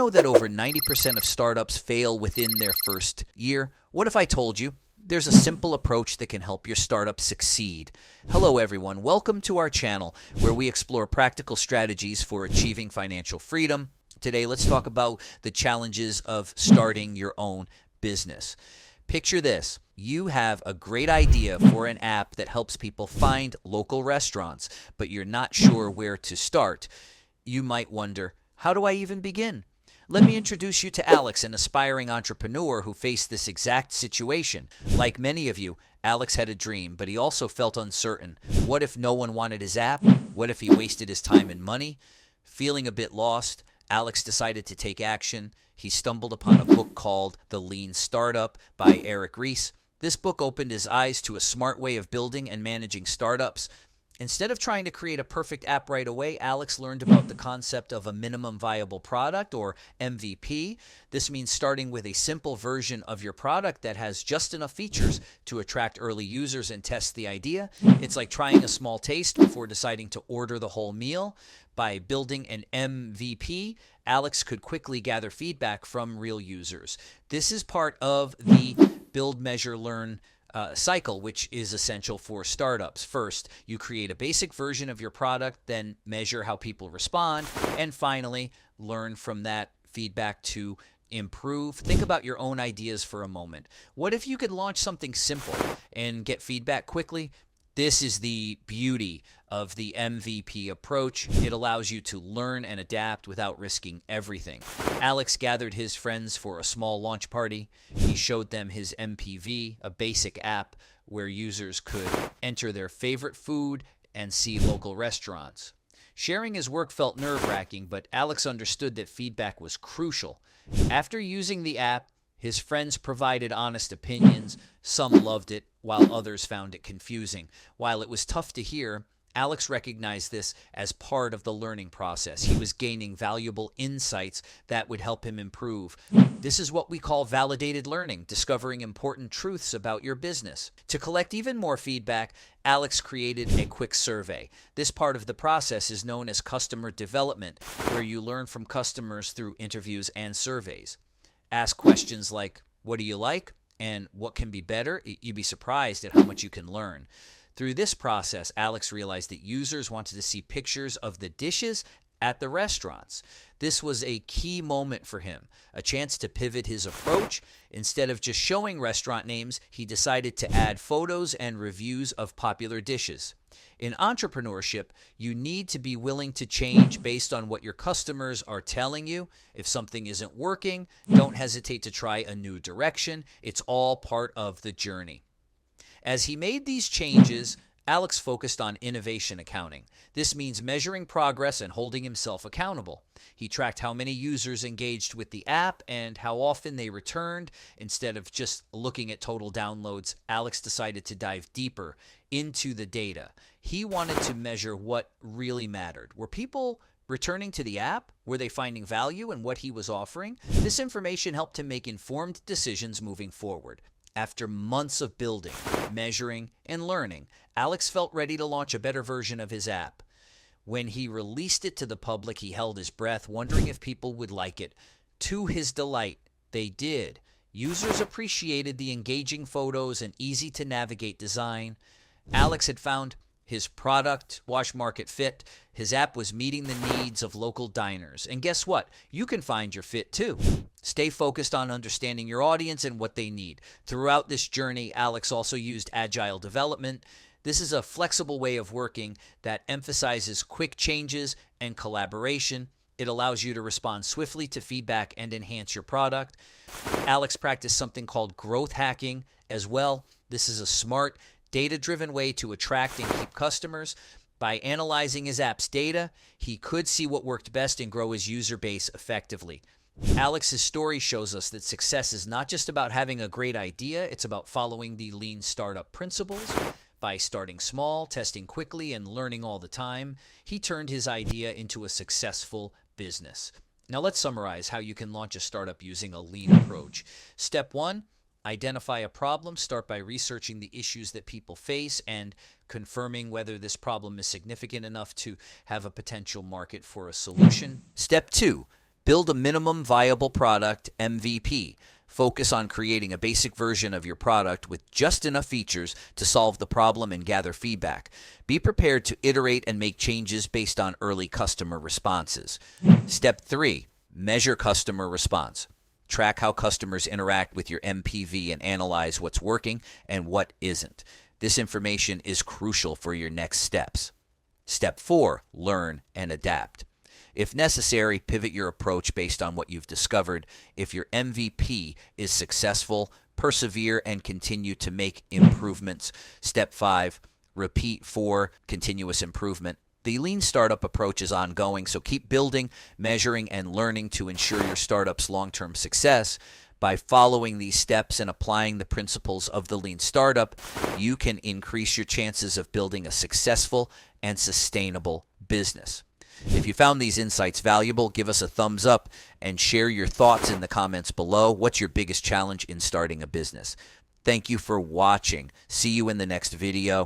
know that over 90% of startups fail within their first year? What if I told you there's a simple approach that can help your startup succeed? Hello everyone, welcome to our channel where we explore practical strategies for achieving financial freedom. Today let's talk about the challenges of starting your own business. Picture this. You have a great idea for an app that helps people find local restaurants, but you're not sure where to start. You might wonder, how do I even begin? Let me introduce you to Alex, an aspiring entrepreneur who faced this exact situation. Like many of you, Alex had a dream, but he also felt uncertain. What if no one wanted his app? What if he wasted his time and money? Feeling a bit lost, Alex decided to take action. He stumbled upon a book called The Lean Startup by Ries. This book opened his eyes to a smart way of building and managing startups. Instead of trying to create a perfect app right away, Alex learned about the concept of a minimum viable product, or MVP. This means starting with a simple version of your product that has just enough features to attract early users and test the idea. It's like trying a small taste before deciding to order the whole meal. By building an MVP, Alex could quickly gather feedback from real users. This is part of the build, measure, learn cycle, which is essential for startups. First, you create a basic version of your product, then measure how people respond, and finally, learn from that feedback to improve. Think about your own ideas for a moment. What if you could launch something simple and get feedback quickly? This is the beauty of the MVP approach. It allows you to learn and adapt without risking everything. Alex gathered his friends for a small launch party. He showed them his MPV, a basic app where users could enter their favorite food and see local restaurants. Sharing his work felt nerve-wracking, but Alex understood that feedback was crucial. After using the app, his friends provided honest opinions. Some loved it, while others found it confusing. While it was tough to hear, Alex recognized this as part of the learning process. He was gaining valuable insights that would help him improve. This is what we call validated learning, discovering important truths about your business. To collect even more feedback, Alex created a quick survey. This part of the process is known as customer development, where you learn from customers through interviews and surveys. Ask questions like, what do you like? And what can be better? You'd be surprised at how much you can learn. Through this process, Alex realized that users wanted to see pictures of the dishes at the restaurants. This was a key moment for him, a chance to pivot his approach. Instead of just showing restaurant names, he decided to add photos and reviews of popular dishes. In entrepreneurship, you need to be willing to change based on what your customers are telling you. If something isn't working, don't hesitate to try a new direction. It's all part of the journey. As he made these changes, Alex focused on innovation accounting. This means measuring progress and holding himself accountable. He tracked how many users engaged with the app and how often they returned. Instead of just looking at total downloads, Alex decided to dive deeper into the data. He wanted to measure what really mattered. Were people returning to the app? Were they finding value in what he was offering? This information helped him make informed decisions moving forward. After months of building, measuring, and learning, Alex felt ready to launch a better version of his app. When he released it to the public, he held his breath, wondering if people would like it. To his delight, they did. Users appreciated the engaging photos and easy-to-navigate design. Alex had found his product market fit. His app was meeting the needs of local diners. And guess what? You can find your fit too. Stay focused on understanding your audience and what they need. Throughout this journey, Alex also used agile development. This is a flexible way of working that emphasizes quick changes and collaboration. It allows you to respond swiftly to feedback and enhance your product. Alex practiced something called growth hacking as well. This is a smart, data-driven way to attract and keep customers. By analyzing his app's data, he could see what worked best and grow his user base effectively. Alex's story shows us that success is not just about having a great idea, it's about following the lean startup principles. By starting small, testing quickly, and learning all the time, he turned his idea into a successful business. Now let's summarize how you can launch a startup using a lean approach. Step 1, identify a problem. Start by researching the issues that people face and confirming whether this problem is significant enough to have a potential market for a solution. Step 2, Build a minimum viable product, MVP. Focus on creating a basic version of your product with just enough features to solve the problem and gather feedback. Be prepared to iterate and make changes based on early customer responses. Step 3, measure customer response. Track how customers interact with your MPV and analyze what's working and what isn't. This information is crucial for your next steps. Step 4, learn and adapt. If necessary, pivot your approach based on what you've discovered. If your MVP is successful, persevere and continue to make improvements. Step 5, repeat for continuous improvement. The lean startup approach is ongoing, so keep building, measuring, and learning to ensure your startup's long-term success. By following these steps and applying the principles of the lean startup, you can increase your chances of building a successful and sustainable business. If you found these insights valuable, give us a thumbs up and share your thoughts in the comments below. What's your biggest challenge in starting a business? Thank you for watching. See you in the next video.